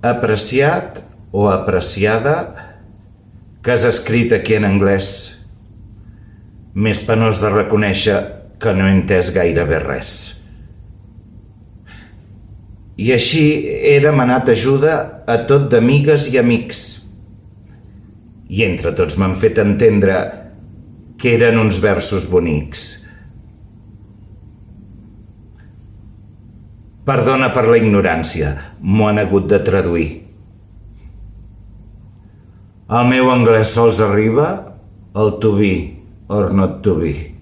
Apreciat o apreciada que has escrit aquí en anglès. Més penós de reconèixer que no he entès gairebé res. I així he demanat ajuda a tot d'amigues i amics. I entre tots m'han fet entendre que eren uns versos bonics. Perdona per la ignorància, m'ho han hagut de traduir. Al meu anglès sols arriba el to be or not to be.